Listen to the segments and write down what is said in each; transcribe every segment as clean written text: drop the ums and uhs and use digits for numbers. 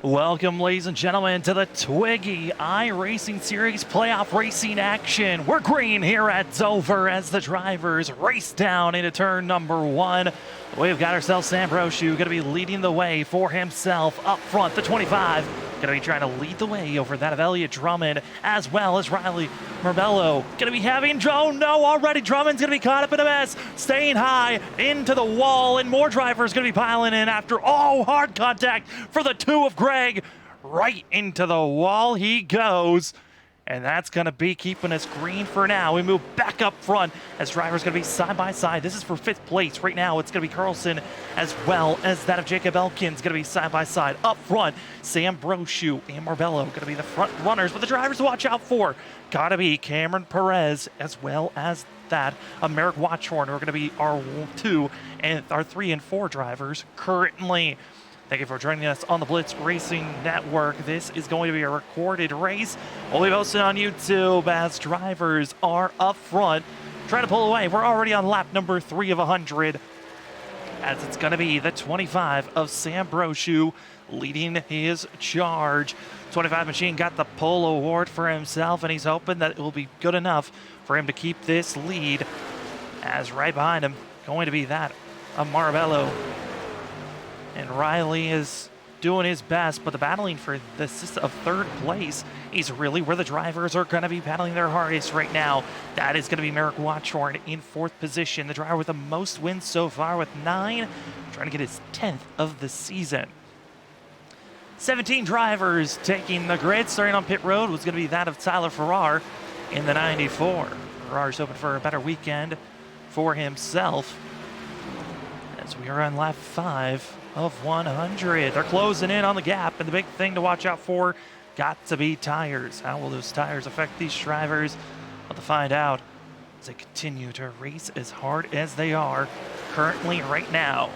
Welcome, ladies and gentlemen, to the Twigi iRacing Series playoff racing action. We're green here at Dover as the drivers race down into turn number one. We've got ourselves Sam Brochu going to be leading the way for himself up front. The 25 going to be trying to lead the way over that of Elliott Drummond, as well as Riley Marbello. Going to be having, oh no, already Drummond's going to be caught up in a mess, staying high into the wall, and more drivers going to be piling in after, hard contact for the two of Greg. Right into the wall he goes. And that's going to be keeping us green for now. We move back up front as drivers going to be side by side. This is for 5th place. Right now it's going to be Carlson as well as that of Jacob Elkins going to be side by side. Up front, Sam Brochu and Marbello going to be the front runners. But the drivers to watch out for got to be Cameron Perez as well as that of Merrick Watchhorn, who are going to be our 2 and our 3 and 4 drivers currently. Thank you for joining us on the Blitz Racing Network. This is going to be a recorded race. We'll be posted on YouTube as drivers are up front trying to pull away. We're already on lap number 3 of 100 as it's going to be the 25 of Sam Brochu leading his charge. 25 machine got the pole award for himself, and he's hoping that it will be good enough for him to keep this lead, as right behind him going to be that of Marbello. And Riley is doing his best, but the battling for the assist of 3rd place is really where the drivers are going to be battling their hardest right now. That is going to be Merrick Watchhorn in 4th position, the driver with the most wins so far with 9, trying to get his 10th of the season. 17 drivers taking the grid. Starting on pit road was going to be that of Tyler Farrar in the 94. Farrar's hoping for a better weekend for himself as we are on lap 5 of 100. They're closing in on the gap, and the big thing to watch out for got to be tires. How will those tires affect these drivers? We'll find out as they continue to race as hard as they are currently right now.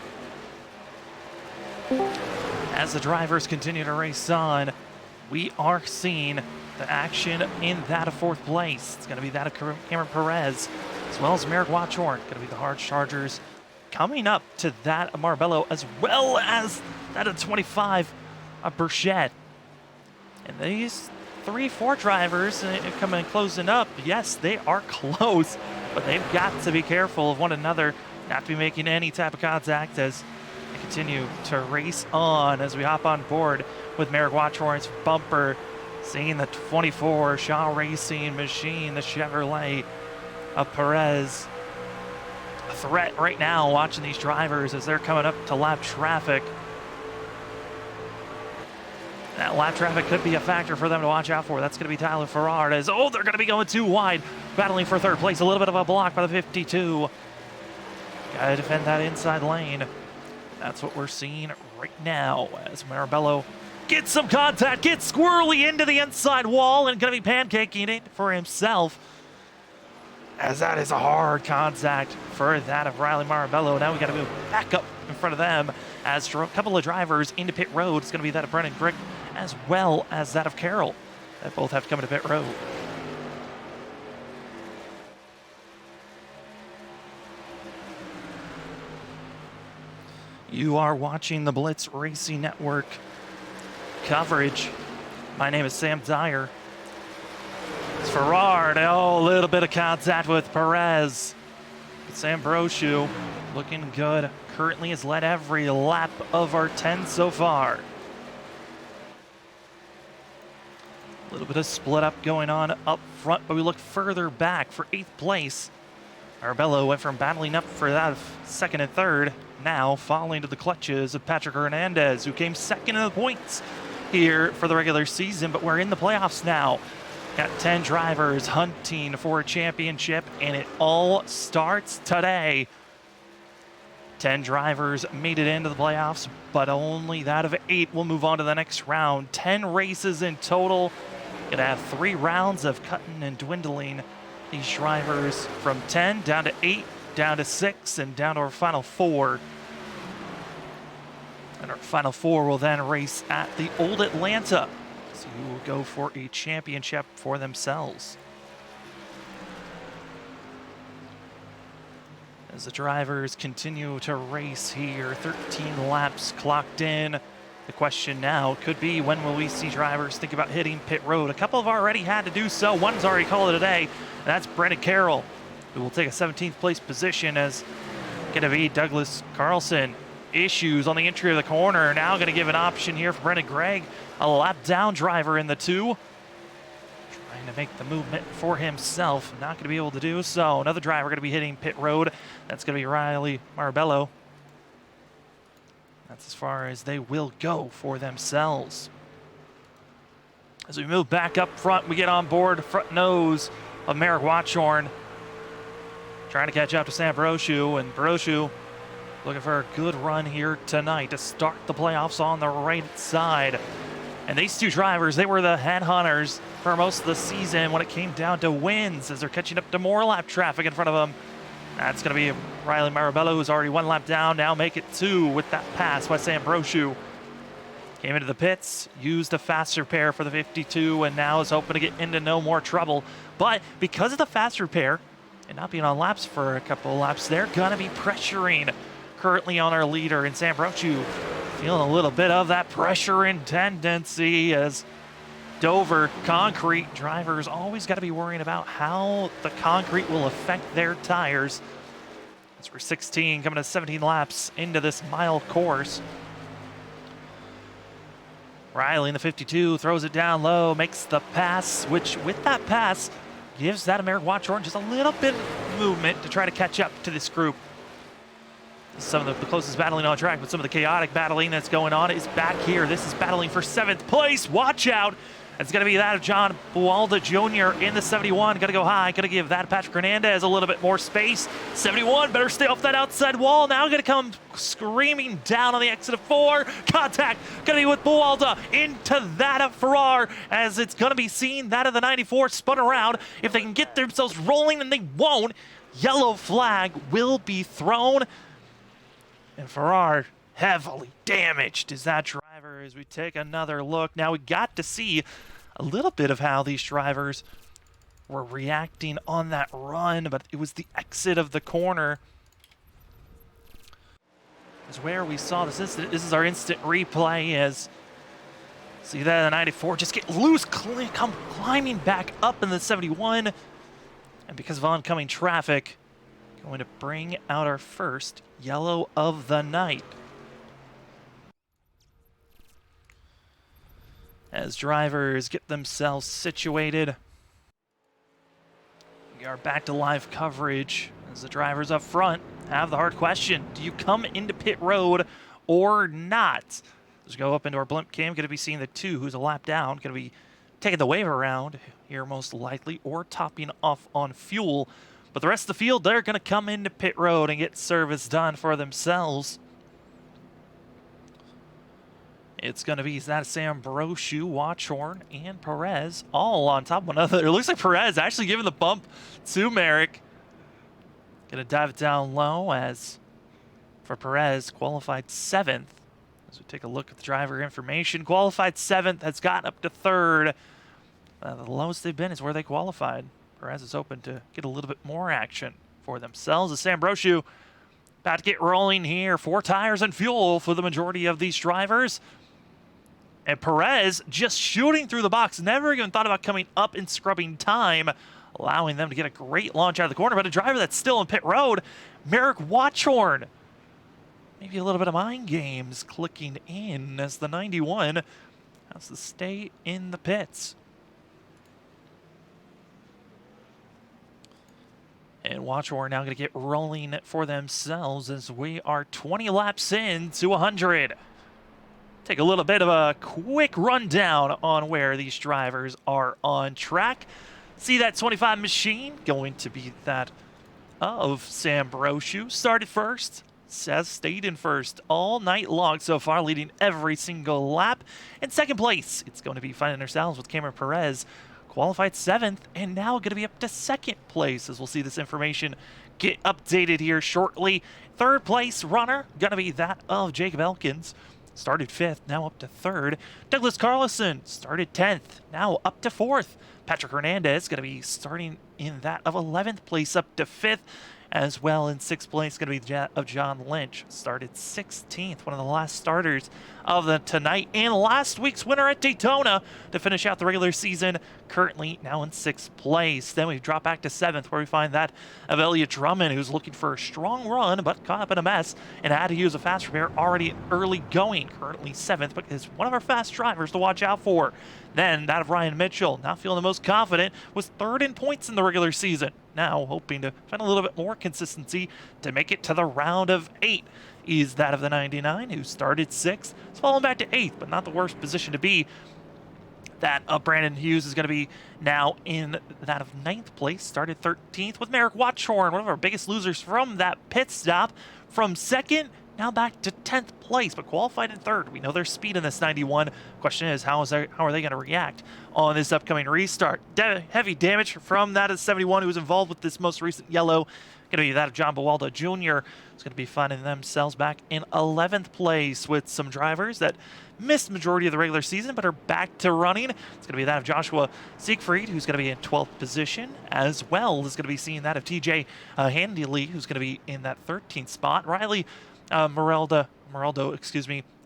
As the drivers continue to race on, we are seeing the action in that of 4th place. It's going to be that of Cameron Perez, as well as Merrick Watchhorn. Going to be the hard chargers coming up to that of Marbello, as well as that of 25 of Burchett. And these 3-4 drivers coming closing up, yes, they are close, but they've got to be careful of one another, not to be making any type of contact as they continue to race on. As we hop on board with Merrick Watchhorn's bumper, seeing the 24 Shaw Racing machine, the Chevrolet of Perez. A threat right now watching these drivers as they're coming up to lap traffic. That lap traffic could be a factor for them to watch out for. That's going to be Tyler Farrar as, they're going to be going too wide, battling for 3rd place. A little bit of a block by the 52. Got to defend that inside lane. That's what we're seeing right now as Marbello gets some contact, gets squirrely into the inside wall, and going to be pancaking it for himself, as that is a hard contact for that of Riley Marbello. Now we got to move back up in front of them as a couple of drivers into pit road. It's going to be that of Brennan Grick as well as that of Carroll. That both have to come into pit road. You are watching the Blitz Racing Network coverage. My name is Sam Dyer. It's Farrar, a little bit of contact with Perez. Sam Brochu looking good. Currently has led every lap of our 10 so far. A little bit of split up going on up front, but we look further back for 8th place. Marbello went from battling up for that of 2nd and 3rd, now falling to the clutches of Patrick Hernandez, who came 2nd in the points here for the regular season, but we're in the playoffs now. Got 10 drivers hunting for a championship, and it all starts today. 10 drivers made it into the playoffs, but only that of 8 will move on to the next round. 10 races in total. Gonna have 3 rounds of cutting and dwindling these drivers from 10 down to 8, down to 6, and down to our final 4. And our final 4 will then race at the Old Atlanta. So who will go for a championship for themselves. As the drivers continue to race here, 13 laps clocked in. The question now could be, when will we see drivers think about hitting pit road? A couple have already had to do so. One's already called it a day, and that's Brendan Carroll, who will take a 17th place position as going to be Douglas Carlson. Issues on the entry of the corner. Now going to give an option here for Brendan Gregg, a lap down driver in the 2. Trying to make the movement for himself. Not going to be able to do so. Another driver going to be hitting pit road. That's going to be Riley Marabello. That's as far as they will go for themselves. As we move back up front, we get on board front nose of Merrick Watchorn, trying to catch up to Sam Brochu, and Brochu looking for a good run here tonight to start the playoffs on the right side. And these two drivers, they were the headhunters for most of the season when it came down to wins, as they're catching up to more lap traffic in front of them. That's going to be Riley Marabello, who's already 1 lap down, now make it 2 with that pass by Sam Brochu. Came into the pits, used a faster pair for the 52, and now is hoping to get into no more trouble. But because of the faster pair and not being on laps for a couple of laps, they're going to be pressuring currently on our leader, and Sam Brochu feeling a little bit of that pressuring tendency, as Dover concrete drivers always got to be worrying about how the concrete will affect their tires. As we're 16, coming to 17 laps into this mile course. Riley in the 52 throws it down low, makes the pass, which with that pass gives that Merrick Watchorn just a little bit of movement to try to catch up to this group. Some of the closest battling on track, but some of the chaotic battling that's going on is back here. This is battling for 7th place. Watch out. It's going to be that of John Bualda Jr. in the 71. Got to go high. Got to give that Patrick Hernandez a little bit more space. 71 better stay off that outside wall. Now going to come screaming down on the exit of 4. Contact going to be with Bualda into that of Farrar, as it's going to be seen that of the 94 spun around. If they can get themselves rolling, and they won't, yellow flag will be thrown. And Farrar heavily damaged is that driver. As we take another look, now we got to see a little bit of how these drivers were reacting on that run, but it was the exit of the corner is where we saw this incident. This is our instant replay. As see that the 94 just get loose, come climbing back up in the 71, and because of oncoming traffic, going to bring out our first yellow of the night. As drivers get themselves situated, we are back to live coverage as the drivers up front have the hard question. Do you come into pit road or not? Let's go up into our blimp cam. Going to be seeing the 2 who's a lap down. Going to be taking the wave around here most likely, or topping off on fuel. But the rest of the field, they're going to come into pit road and get service done for themselves. It's going to be that Sam Brochu, Watchorn, and Perez all on top of one another. It looks like Perez actually giving the bump to Merrick. Going to dive it down low, as for Perez, qualified 7th. As we take a look at the driver information, qualified 7th, has gotten up to 3rd. The lowest they've been is where they qualified. Perez is open to get a little bit more action for themselves. As Sam Brochu about to get rolling here. 4 tires and fuel for the majority of these drivers. And Perez just shooting through the box, never even thought about coming up and scrubbing time, allowing them to get a great launch out of the corner. But a driver that's still in pit road, Merrick Watchorn. Maybe a little bit of mind games clicking in, as the 91 has to stay in the pits. And Watchorn now going to get rolling for themselves as we are 20 laps in to 100. Take a little bit of a quick rundown on where these drivers are on track. See that 25 machine going to be that of Sam Brochu. Started first, has stayed in first all night long so far, leading every single lap. In second place, it's going to be finding ourselves with Cameron Perez, qualified 7th, and now going to be up to 2nd place, as we'll see this information get updated here shortly. 3rd place runner going to be that of Jacob Elkins. Started 5th, now up to 3rd. Douglas Carlson started 10th, now up to 4th. Patrick Hernandez going to be starting in that of 11th place, up to 5th. as well. In 6th place going to be of John Lynch, started 16th, one of the last starters of the tonight, and last week's winner at Daytona to finish out the regular season, currently now in 6th place. Then we drop back to 7th, where we find that of Elliott Drummond, who's looking for a strong run, but caught up in a mess and had to use a fast repair already early going, currently 7th, but is one of our fast drivers to watch out for. Then that of Ryan Mitchell, not feeling the most confident, was 3rd in points in the regular season. Now hoping to find a little bit more consistency to make it to the round of 8 is that of the 99, who started 6th. It's fallen back to 8th, but not the worst position to be. That of Brandon Hughes is going to be now in that of 9th place, started 13th with Merrick Watchorn, one of our biggest losers from that pit stop, from 2nd. Now back to 10th place, but qualified in 3rd. We know their speed in this 91. Question is, how are they going to react on this upcoming restart? Heavy damage from that of 71, who was involved with this most recent yellow. Going to be that of John Bawalda Jr. It's going to be finding themselves back in 11th place with some drivers that missed majority of the regular season but are back to running. It's going to be that of Joshua Siegfried, who's going to be in 12th position, as well as going to be seeing that of TJ Handley, who's going to be in that 13th spot. Riley Moraldo,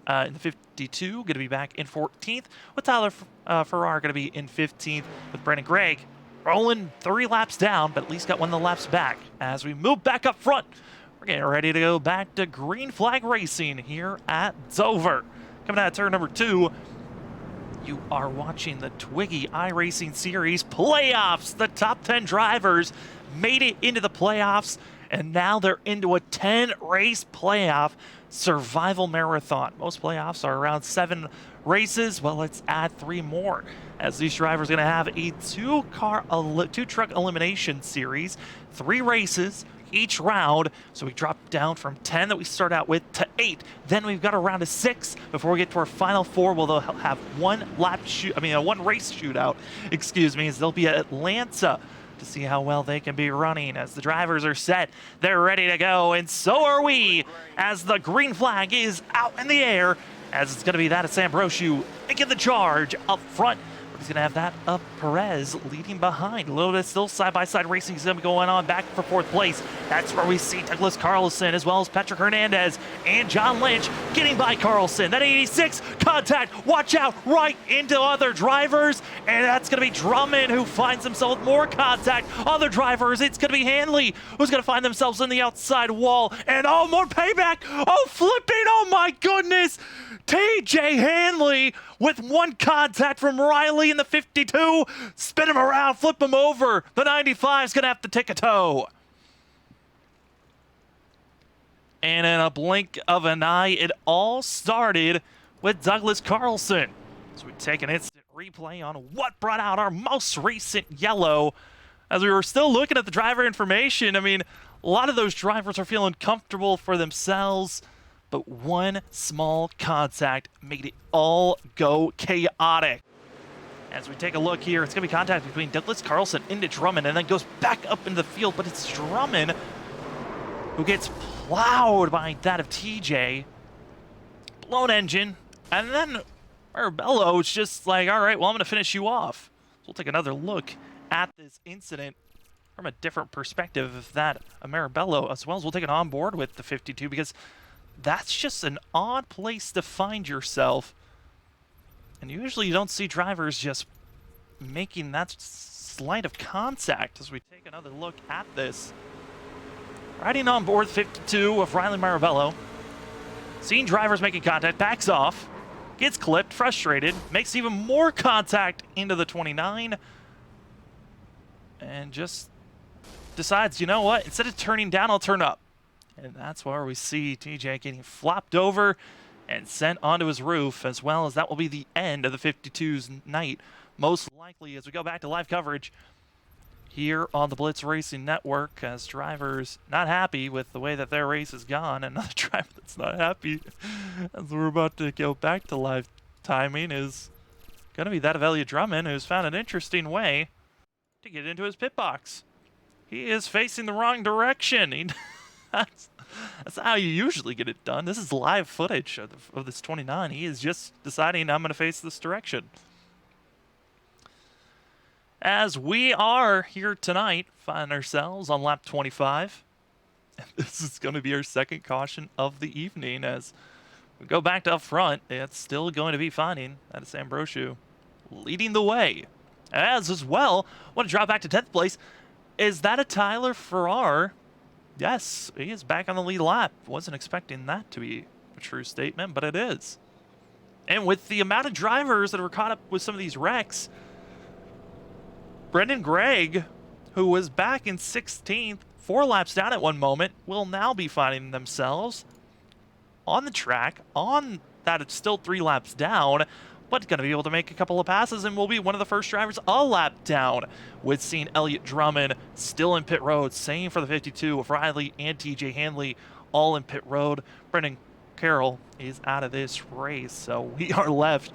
in the 52, going to be back in 14th, with Tyler Farrar going to be in 15th, with Brandon Gregg rolling 3 laps down, but at least got one of the laps back. As we move back up front, we're getting ready to go back to green flag racing here at Dover. Coming out of turn number 2, you are watching the Twigi iRacing Series playoffs. The top 10 drivers made it into the playoffs, and now they're into a 10-race playoff survival marathon. Most playoffs are around 7 races. Well, let's add 3 more, as these drivers are going to have a 2-truck elimination series, 3 races each round. So we drop down from 10 that we start out with to 8. Then we've got a round of 6 before we get to our final 4. Well, they'll have one race shootout, as they'll be at Atlanta to see how well they can be running. As the drivers are set, they're ready to go, and so are we, as the green flag is out in the air, as it's going to be that of Sambrosiu making the charge up front. He's going to have that of Perez leading behind. A little bit still side-by-side racing is going to be going on back for 4th place. That's where we see Douglas Carlson as well as Patrick Hernandez and John Lynch getting by Carlson. That 86 contact, watch out, right into other drivers. And that's going to be Drummond, who finds himself with more contact. Other drivers, it's going to be Hanley, who's going to find themselves in the outside wall. And oh, more payback. Oh, flipping, oh my goodness. TJ Hanley with 1 contact from Riley in the 52. Spin him around, flip him over. The 95 is going to have to take a tow. And in a blink of an eye, it all started with Douglas Carlson. So we take an instant replay on what brought out our most recent yellow. As we were still looking at the driver information, I mean, a lot of those drivers are feeling comfortable for themselves, but one small contact made it all go chaotic. As we take a look here, it's going to be contact between Douglas Carlson into Drummond and then goes back up into the field, but it's Drummond who gets plowed by that of TJ. Blown engine, and then Marabello is just like, all right, well, I'm going to finish you off. So we'll take another look at this incident from a different perspective of that of Marabello, as well as we'll take it on board with the 52, because that's just an odd place to find yourself. And usually you don't see drivers just making that slight of contact. As we take another look at this. Riding on board 52 of Riley Marabello. Seeing drivers making contact, backs off, gets clipped, frustrated, makes even more contact into the 29, and just decides, you know what, instead of turning down, I'll turn up. And that's where we see TJ getting flopped over and sent onto his roof, as well as that will be the end of the 52's night, most likely, as we go back to live coverage here on the Blitz Racing Network, as drivers not happy with the way that their race has gone. Another driver that's not happy, as we're about to go back to live timing, is going to be that of Elliott Drummond, who's found an interesting way to get into his pit box. He is facing the wrong direction. That's how you usually get it done. This is live footage of this 29. He is just deciding, I'm going to face this direction. As we are here tonight, find ourselves on lap 25. This is going to be our second caution of the evening as we go back to up front. It's still going to be finding that is Ambrosiu leading the way. As well, want to drop back to 10th place. Is that a Tyler Farrar? Yes, he is back on the lead lap. Wasn't expecting that to be a true statement, but it is. And with the amount of drivers that were caught up with some of these wrecks, Brendan Gregg, who was back in 16th, 4 laps down at one moment, will now be finding themselves on the track, on that it's still 3 laps down, but going to be able to make a couple of passes and will be one of the first drivers a lap down, with seeing Elliott Drummond still in pit road. Same for the 52 with Riley and TJ Hanley all in pit road. Brendan Carroll is out of this race, so we are left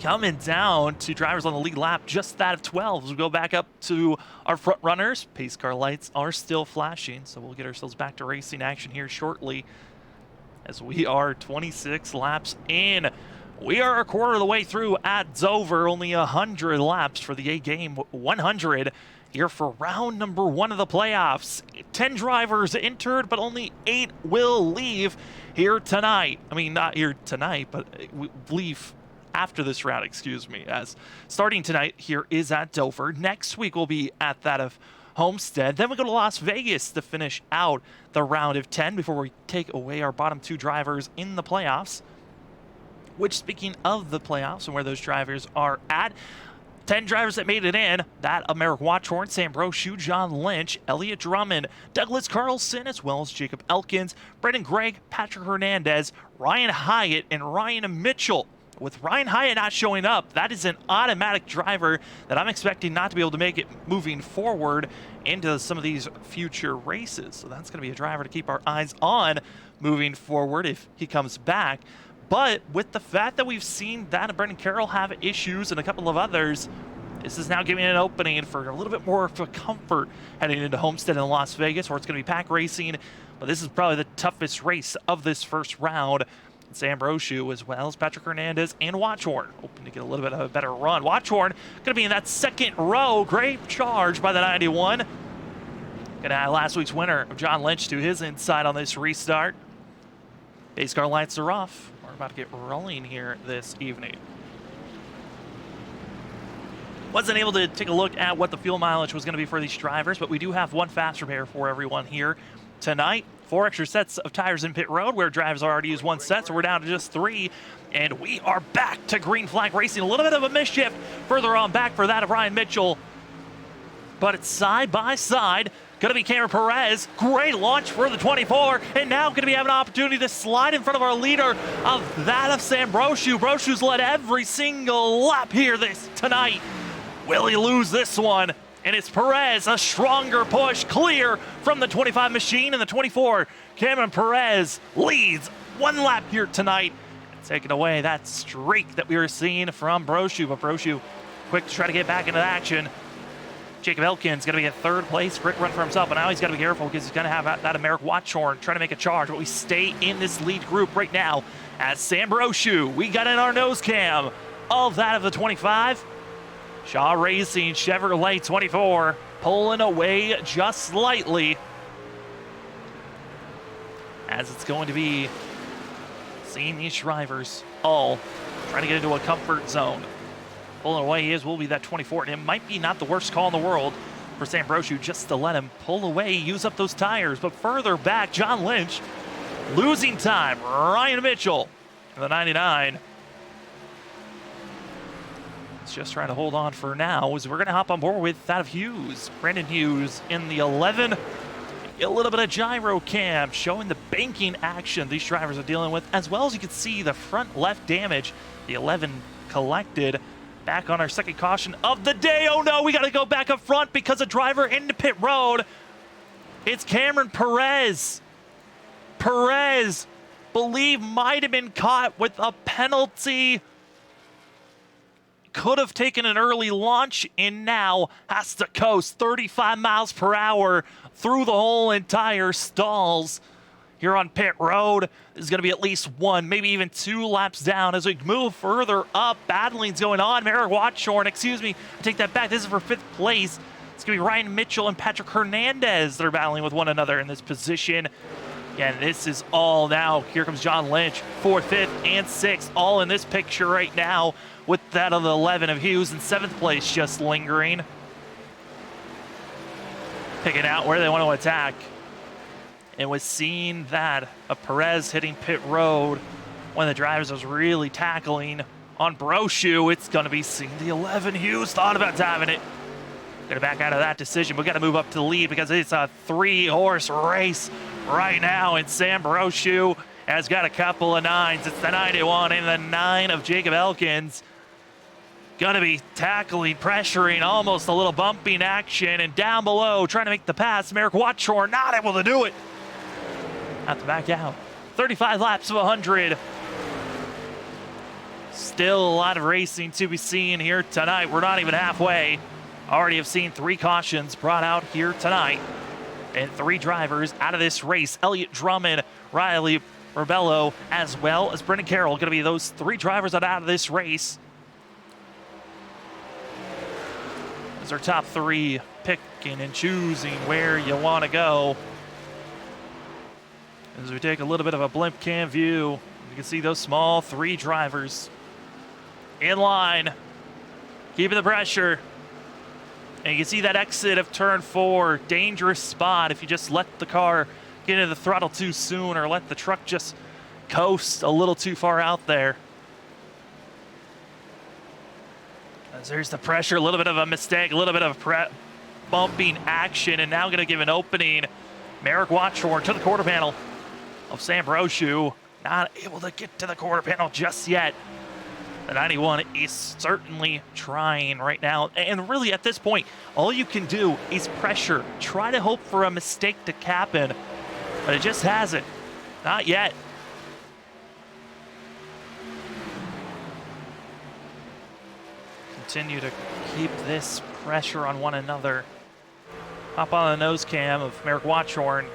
coming down to drivers on the lead lap, just that of 12. As we go back up to our front runners, pace car lights are still flashing, so we'll get ourselves back to racing action here shortly as we are 26 laps in. We are a quarter of the way through at Dover, only 100 laps for the A-game, 100 here for round number 1 of the playoffs. 10 drivers entered, but only 8 will leave here tonight. I mean, not here tonight, but leave after this round, excuse me, as starting tonight here is at Dover. Next week will be at that of Homestead. Then we go to Las Vegas to finish out the round of 10 before we take away our bottom 2 drivers in the playoffs. Which, speaking of the playoffs and where those drivers are at, 10 drivers that made it in, that of Merrick Watchorn, Sam Brochu, John Lynch, Elliott Drummond, Douglas Carlson, as well as Jacob Elkins, Brendan Gregg, Patrick Hernandez, Ryan Hyatt, and Ryan Mitchell. With Ryan Hyatt not showing up, that is an automatic driver that I'm expecting not to be able to make it moving forward into some of these future races. So that's going to be a driver to keep our eyes on moving forward if he comes back. But with the fact that we've seen that and Brendan Carroll have issues and a couple of others, this is now giving an opening for a little bit more of a comfort heading into Homestead in Las Vegas, where it's going to be pack racing. But this is probably the toughest race of this first round. Sam Brochu, as well as Patrick Hernandez and Watchorn, hoping to get a little bit of a better run. Watchorn going to be in that second row. Great charge by the 91. Going to add last week's winner of John Lynch to his inside on this restart. Pace car lights are off. We're about to get rolling here this evening. Wasn't able to take a look at what the fuel mileage was going to be for these drivers, but we do have one fast repair for everyone here tonight. 4 extra sets of tires in pit road, where drivers already used 1 set, so we're down to just 3. And we are back to green flag racing. A little bit of a mischief further on back for that of Ryan Mitchell. But it's side by side. Going to be Cameron Perez. Great launch for the 24. And now going to be having an opportunity to slide in front of our leader of that of Sam Brochu. Brochu's led every single lap here tonight. Will he lose this one? And it's Perez, a stronger push, clear from the 25 machine, and the 24. Cameron Perez leads 1 lap here tonight, taking away that streak that we were seeing from Brochu. But Brochu quick to try to get back into action. Jacob Elkins going to be in 3rd place. Great run for himself, but now he's got to be careful because he's going to have that of Merrick Watchorn trying to make a charge. But we stay in this lead group right now as Sam Brochu. We got in our nose cam of that of the 25. Shaw Racing Chevrolet 24 pulling away just slightly, as it's going to be seeing these drivers all trying to get into a comfort zone. Pulling away will be that 24, and it might be not the worst call in the world for Sam Brochu just to let him pull away, use up those tires. But further back, John Lynch losing time. Ryan Mitchell, the 99. Just trying to hold on for now, as we're going to hop on board with that of Hughes. Brandon Hughes in the 11. A little bit of gyro cam showing the banking action these drivers are dealing with, as well as you can see the front left damage. The 11 collected. Back on our second caution of the day. Oh no, we got to go back up front because a driver into pit road. It's Cameron Perez. Perez, believe, might have been caught with a penalty. Could have taken an early launch and now has to coast 35 miles per hour through the whole entire stalls here on pit road. There's going to be at least 1, maybe even 2 laps down as we move further up. Battling's going on. Merrick Watchorn, excuse me, I take that back. This is for 5th place. It's going to be Ryan Mitchell and Patrick Hernandez that are battling with one another in this position. Again, this is all now. Here comes John Lynch, 4th, 5th, and 6th, all in this picture right now, with that of the 11 of Hughes in 7th place just lingering. Picking out where they want to attack. And with seeing that of Perez hitting pit road, one of the drivers was really tackling on Brochu, it's going to be seeing the 11. Hughes thought about having it. Going to back out of that decision, but got to move up to the lead because it's a 3-horse race right now, and Sam Brochu has got a couple of 9s. It's the 91 and the 9 of Jacob Elkins. Going to be tackling, pressuring, almost a little bumping action, and down below trying to make the pass. Merrick Watchorn not able to do it. Have to back out. 35 laps of 100. Still a lot of racing to be seen here tonight. We're not even halfway. Already have seen 3 cautions brought out here tonight. And 3 drivers out of this race. Elliott Drummond, Riley Rebello, as well as Brendan Carroll. Going to be those 3 drivers out of this race. As our top 3 picking and choosing where you want to go. As we take a little bit of a blimp cam view, you can see those small 3 drivers in line, keeping the pressure. And you can see that exit of turn 4, dangerous spot if you just let the car get into the throttle too soon or let the truck just coast a little too far out there. As there's the pressure, a little bit of a mistake, a little bit of bumping action, and now going to give an opening. Merrick Watchorn to the quarter panel of Sam Brochu. Not able to get to the quarter panel just yet. The 91 is certainly trying right now. And really at this point, all you can do is pressure. Try to hope for a mistake to happen, but it just hasn't. Not yet. Continue to keep this pressure on one another. Hop on the nose cam of Merrick Watchorn.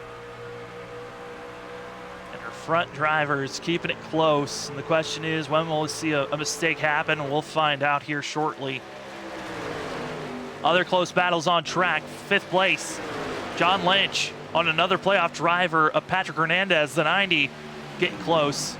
And her front drivers keeping it close. And the question is, when will we see a mistake happen? We'll find out here shortly. Other close battles on track. 5th place, John Lynch on another playoff driver of Patrick Hernandez, the 90, getting close.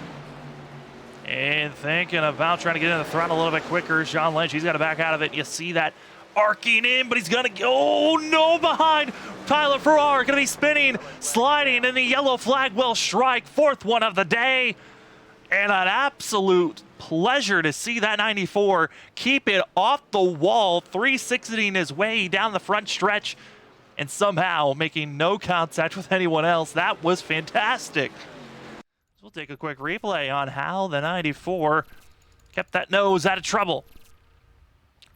And thinking about trying to get in the throttle a little bit quicker. John Lynch, he's got to back out of it. You see that arcing in, but he's going to go, oh no, behind Tyler Farrar. Going to be spinning, sliding, and the yellow flag will strike. 4th one of the day. And an absolute pleasure to see that 94 keep it off the wall, 360ing his way down the front stretch and somehow making no contact with anyone else. That was fantastic. We'll take a quick replay on how the 94 kept that nose out of trouble.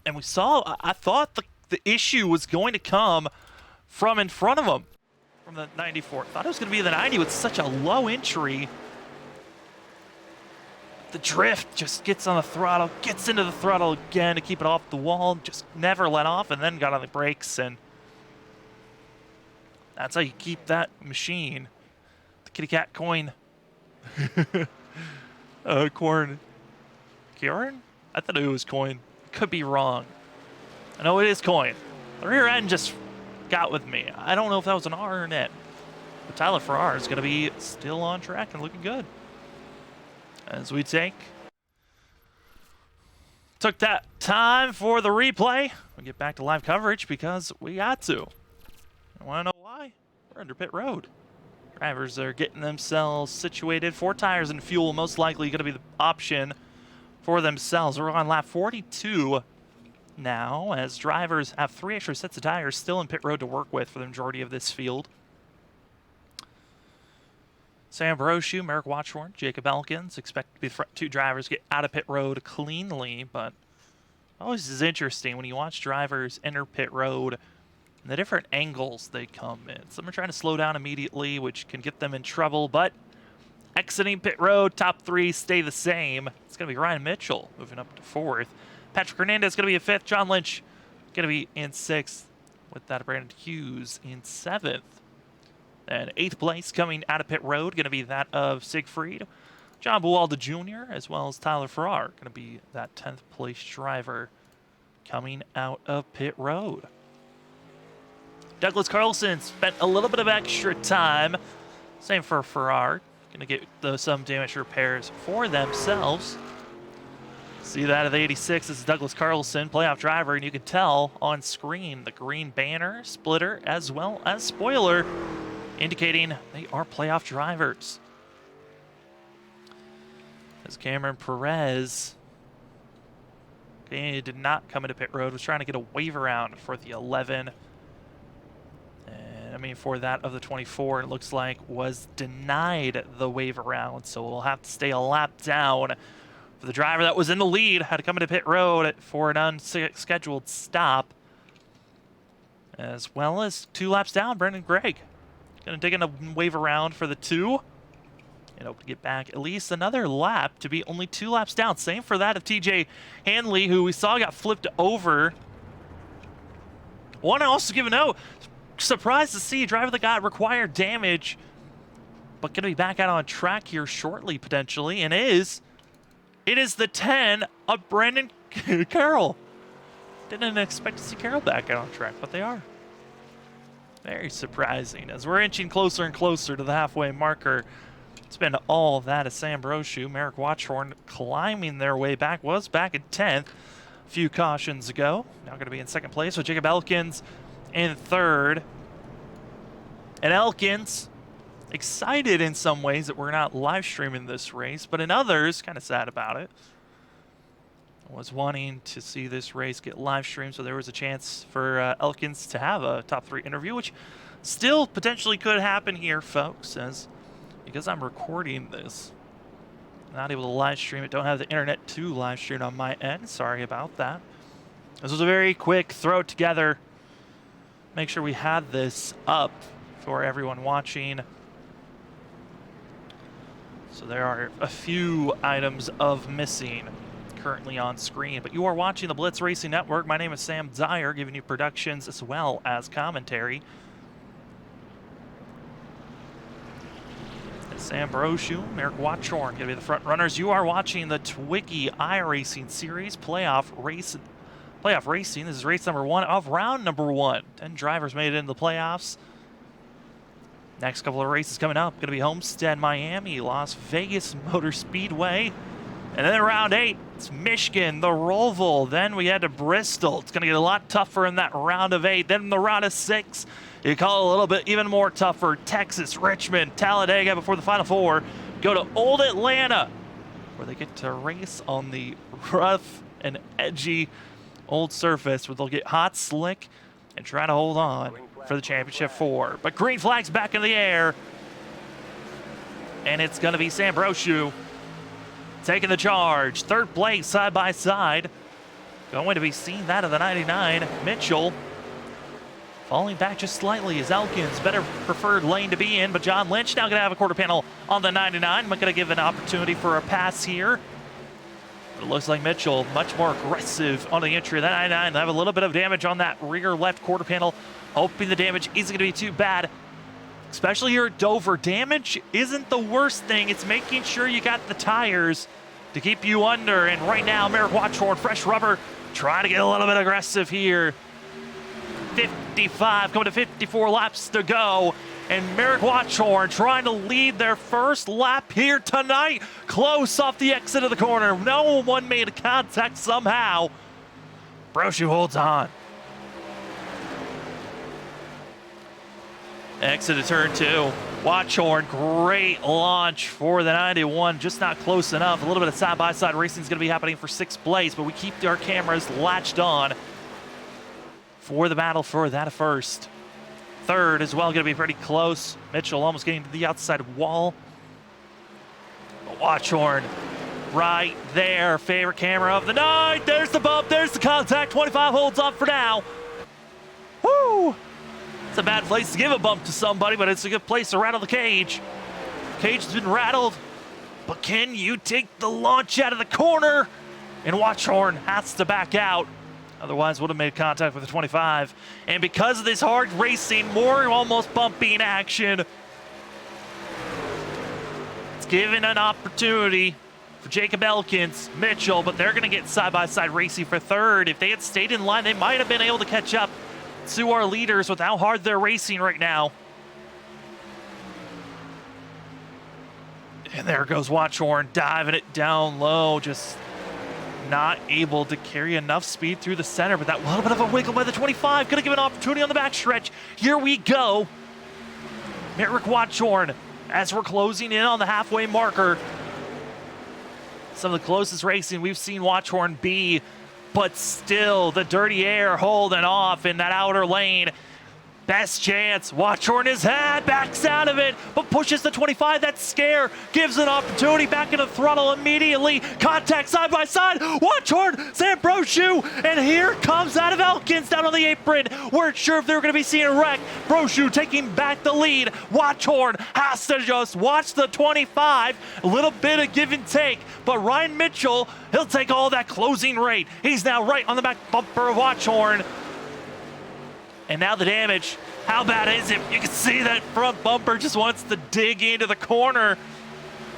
And we saw, I thought the issue was going to come from in front of him, from the 94. Thought it was going to be the 90 with such a low entry. The drift just gets on the throttle, gets into the throttle again to keep it off the wall, just never let off, and then got on the brakes. And that's how you keep that machine. The kitty cat coin. Corn. Kieran? I thought it was coin. Could be wrong. I know it is coin. The rear end just got with me. I don't know if that was an R or an N. But Tyler Farrar is going to be still on track and looking good. As we took that time for the replay. We'll get back to live coverage because we got to. I want to know why? We're under pit road. Drivers are getting themselves situated. 4 tires and fuel most likely going to be the option for themselves. We're on lap 42 now as drivers have 3 extra sets of tires still in pit road to work with for the majority of this field. Sam Brochu, Merrick Watchorn, Jacob Elkins expect to be the front 2 drivers get out of pit road cleanly, but always is interesting when you watch drivers enter pit road and the different angles they come in. Some are trying to slow down immediately, which can get them in trouble, but exiting pit road, top 3 stay the same. It's going to be Ryan Mitchell moving up to 4th. Patrick Hernandez going to be in 5th. John Lynch going to be in 6th. With that, Brandon Hughes in 7th. And 8th place coming out of pit road, going to be that of Siegfried. John Buwalda Jr., as well as Tyler Farrar, going to be that 10th place driver coming out of pit road. Douglas Carlson spent a little bit of extra time. Same for Ferrari. Going to get some damage repairs for themselves. See that at the 86 is Douglas Carlson, playoff driver, and you can tell on screen the green banner, splitter, as well as spoiler, indicating they are playoff drivers. As Cameron Perez did not come into pit road, was trying to get a wave around for the 11. And I mean for that of the 24, and it looks like was denied the wave around, so we'll have to stay a lap down. For the driver that was in the lead, had to come into pit road for an unscheduled stop. As well as 2 laps down, Brendan Gregg. Going to dig in a wave around for the 2. And hope to get back at least another lap to be only 2 laps down. Same for that of TJ Hanley, who we saw got flipped over. Want to also give a note. Surprised to see a driver that got required damage, but going to be back out on track here shortly, potentially, and it is the 10 of Brandon Carroll. Didn't expect to see Carroll back out on track, but they are. Very surprising. As we're inching closer and closer to the halfway marker, it's been all of that of Sam Brochu. Merrick Watchhorn climbing their way back. Was back in 10th a few cautions ago. Now going to be in second place with Jacob Elkins in third. And Elkins, excited in some ways that we're not live streaming this race, but in others, kind of sad about it. Was wanting to see this race get live streamed, so there was a chance for Elkins to have a top 3 interview, which still potentially could happen here, folks, as because I'm recording this, not able to live stream it, don't have the internet to live stream on my end. Sorry about that. This was a very quick throw it together. Make sure we had this up for everyone watching. So there are a few items of missing currently on screen, but you are watching the Blitz Racing Network. My name is Sam Dyer, giving you productions as well as commentary. And Sam Brochu, Merrick Watchhorn going to be the front runners. You are watching the Twigi iRacing Series Playoff Racing. This is race number 1 of round number 1. 10 drivers made it into the playoffs. Next couple of races coming up, going to be Homestead, Miami, Las Vegas Motor Speedway. And then round 8, it's Michigan, the Roval. Then we head to Bristol. It's going to get a lot tougher in that round of 8. Then the round of 6, you call it a little bit even more tougher. Texas, Richmond, Talladega before the final 4. Go to Old Atlanta, where they get to race on the rough and edgy old surface, where they'll get hot, slick, and try to hold on for the championship 4. But green flag's back in the air, and it's going to be Sam Brochu taking the charge. Third place, side by side. Going to be seen that of the 99. Mitchell falling back just slightly as Elkins, better preferred lane to be in, but John Lynch now going to have a quarter panel on the 99. I'm going to give an opportunity for a pass here. It looks like Mitchell much more aggressive on the entry of that 99. They have a little bit of damage on that rear left quarter panel. Hoping the damage isn't going to be too bad, especially here at Dover. Damage isn't the worst thing. It's making sure you got the tires to keep you under. And right now, Merrick Watchhorn, fresh rubber, trying to get a little bit aggressive here. 55, coming to 54 laps to go. And Merrick Watchhorn trying to lead their first lap here tonight. Close off the exit of the corner. No one made contact somehow. Brochu holds on. Exit to turn 2. Watchhorn, great launch for the 91. Just not close enough. A little bit of side-by-side racing is going to be happening for 6th place, but we keep our cameras latched on for the battle for that first. Third as well, going to be pretty close. Mitchell almost getting to the outside wall. But Watchhorn right there. Favorite camera of the night. There's the bump. There's the contact. 25 holds on for now. Woo! It's a bad place to give a bump to somebody, but it's a good place to rattle the cage. Cage has been rattled, but can you take the launch out of the corner? And Watchhorn has to back out. Otherwise, would have made contact with the 25. And because of this hard racing, more almost bumping action, it's given an opportunity for Jacob Elkins, Mitchell, but they're going to get side-by-side racing for third. If they had stayed in line, they might have been able to catch up to our leaders with how hard they're racing right now. And there goes Watchorn, diving it down low, just not able to carry enough speed through the center, but that little bit of a wiggle by the 25, gonna give an opportunity on the backstretch. Here we go. Merrick Watchorn, as we're closing in on the halfway marker. Some of the closest racing we've seen Watchorn be, but still the dirty air holding off in that outer lane. Best chance, Watchorn is had, backs out of it, but pushes the 25, that scare, gives an opportunity back into throttle immediately. Contact side by side, Watchorn, Sambrosiu, and here comes out of Elkins down on the apron. Weren't sure if they were gonna be seeing a wreck. Brosiu taking back the lead. Watchorn has to just watch the 25, a little bit of give and take, but Ryan Mitchell, he'll take all that closing rate. He's now right on the back bumper of Watchorn. And now the damage, how bad is it? You can see that front bumper just wants to dig into the corner.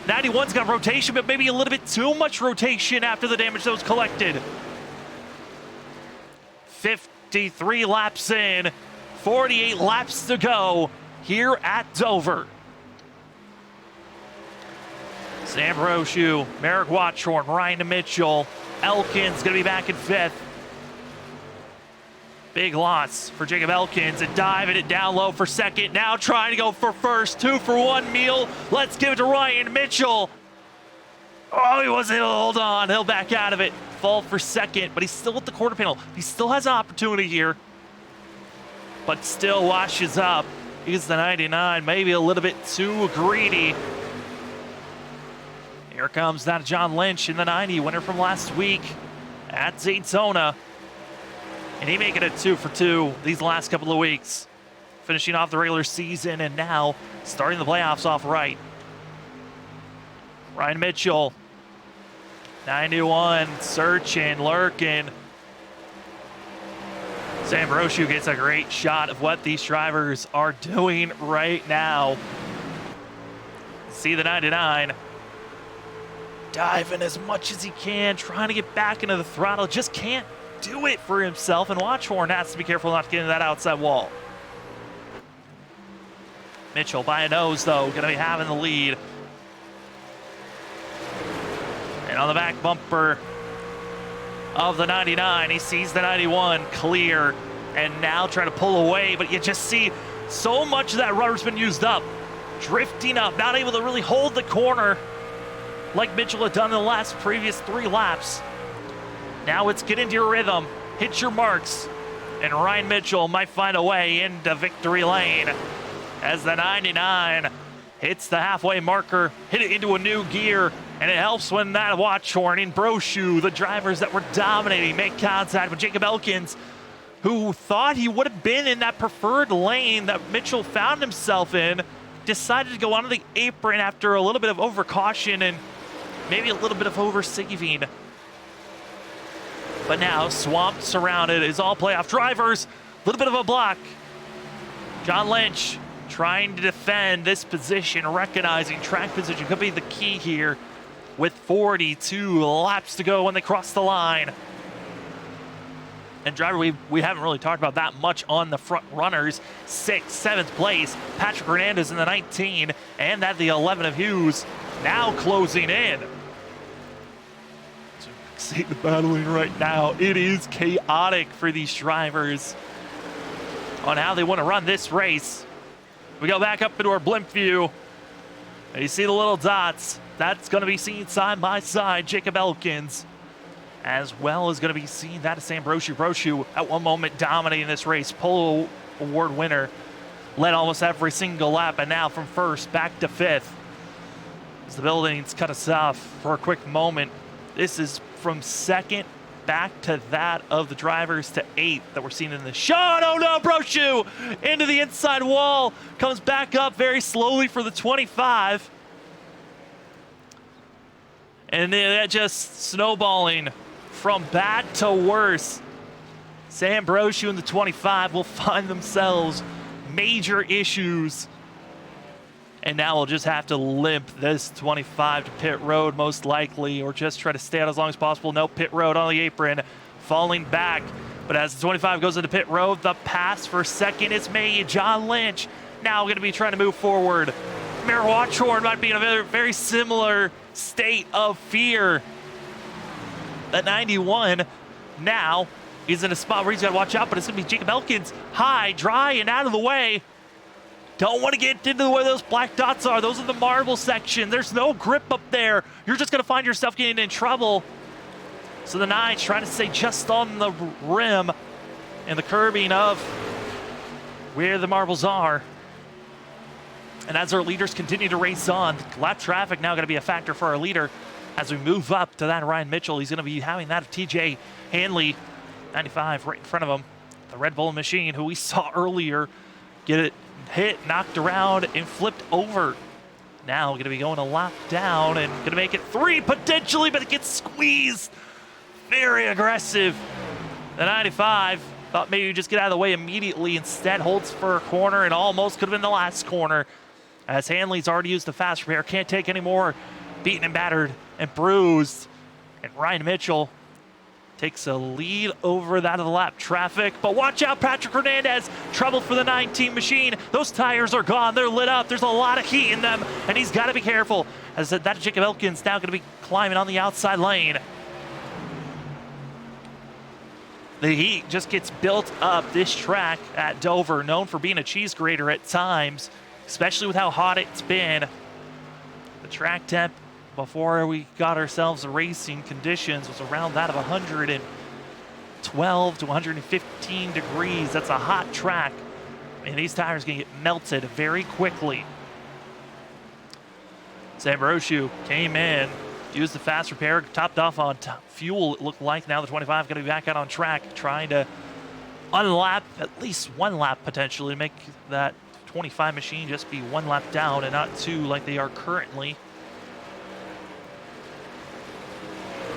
91's got rotation, but maybe a little bit too much rotation after the damage that was collected. 53 laps in, 48 laps to go here at Dover. Sambrosiu, Merrick Watchorn, Ryan Mitchell, Elkins gonna be back in 5th. Big loss for Jacob Elkins, and diving it down low for 2nd. Now trying to go for 1st, 2-for-1 meal. Let's give it to Ryan Mitchell. Oh, he wasn't able to hold on. He'll back out of it. Fall for 2nd, but he's still at the quarter panel. He still has an opportunity here, but still washes up. He's the 99, maybe a little bit too greedy. Here comes now John Lynch in the 90, winner from last week at Daytona. And he making it 2 for 2 these last couple of weeks. Finishing off the regular season and now starting the playoffs off right. Ryan Mitchell, 91, searching, lurking. Sambrosiu gets a great shot of what these drivers are doing right now. See the 99. Diving as much as he can, trying to get back into the throttle, just can't do it for himself, and Watchorn has to be careful not to get into that outside wall. Mitchell by a nose, though, gonna be having the lead. And on the back bumper of the 99, he sees the 91 clear, and now trying to pull away, but you just see so much of that rubber's been used up. Drifting up, not able to really hold the corner like Mitchell had done in the previous 3 laps. Now it's get into your rhythm, hit your marks, and Ryan Mitchell might find a way into victory lane as the 99 hits the halfway marker, hit it into a new gear, and it helps when that Watchorn and Brosiu, the drivers that were dominating, make contact with Jacob Elkins, who thought he would have been in that preferred lane that Mitchell found himself in, decided to go onto the apron after a little bit of overcaution and maybe a little bit of over-saving. But now, swamped, surrounded, is all playoff drivers. A little bit of a block. John Lynch trying to defend this position, recognizing track position could be the key here with 42 laps to go when they cross the line. And driver, we haven't really talked about that much on the front runners. 6th, 7th place, Patrick Hernandez in the 19, and that the 11 of Hughes now closing in. See the battling right now. It is chaotic for these drivers on how they want to run this race. We go back up into our blimp view, and you see the little dots. That's going to be seen side by side. Jacob Elkins, as well as going to be seen that of Sambrosiu. Brosiu at one moment dominating this race. Pole Award winner. Led almost every single lap, and now from 1st back to 5th. As the buildings cut us off for a quick moment. This is from 2nd back to that of the drivers to 8th that we're seeing in the shot. Oh no, Brosiu into the inside wall. Comes back up very slowly for the 25. And that just snowballing from bad to worse. Sambrosiu and the 25 will find themselves major issues. And now we'll just have to limp this 25 to pit road most likely, or just try to stay out as long as possible. No, pit road on the apron, falling back But as the 25 goes into pit road, the pass for second is made. John Lynch now going to be trying to move forward. Merrick Watchorn might be in a very, very similar state of fear. That 91 now is in a spot where he's got to watch out, but it's going to be Jacob Elkins high, dry, and out of the way. Don't want to get into where those black dots are. Those are the marble section. There's no grip up there. You're just going to find yourself getting in trouble. So the 9's trying to stay just on the rim and the curbing of where the marbles are. And as our leaders continue to race on, lap traffic now going to be a factor for our leader as we move up to that Ryan Mitchell. He's going to be having that of TJ Hanley, 95, right in front of him. The Red Bull machine, who we saw earlier get it hit, knocked around, and flipped over. Now going to be going a lap down and going to make it 3 potentially, but it gets squeezed. Very aggressive. The 95 thought maybe just get out of the way immediately. Instead holds for a corner and almost could have been the last corner. As Hanley's already used the fast repair, can't take any more. Beaten and battered and bruised. And Ryan Mitchell takes a lead over that of the lap traffic. But watch out, Patrick Hernandez. Trouble for the 19 machine. Those tires are gone. They're lit up. There's a lot of heat in them, and he's got to be careful. As that Jacob Elkins now going to be climbing on the outside lane. The heat just gets built up this track at Dover, known for being a cheese grater at times, especially with how hot it's been. The track temp before we got ourselves racing conditions was around that of 112 to 115 degrees. That's a hot track, and these tires can get melted very quickly. Zambroshu came in, used the fast repair, topped off on fuel, it looked like. Now the 25 going to be back out on track, trying to unlap at least one lap potentially to make that 25 machine just be one lap down and not two like they are currently.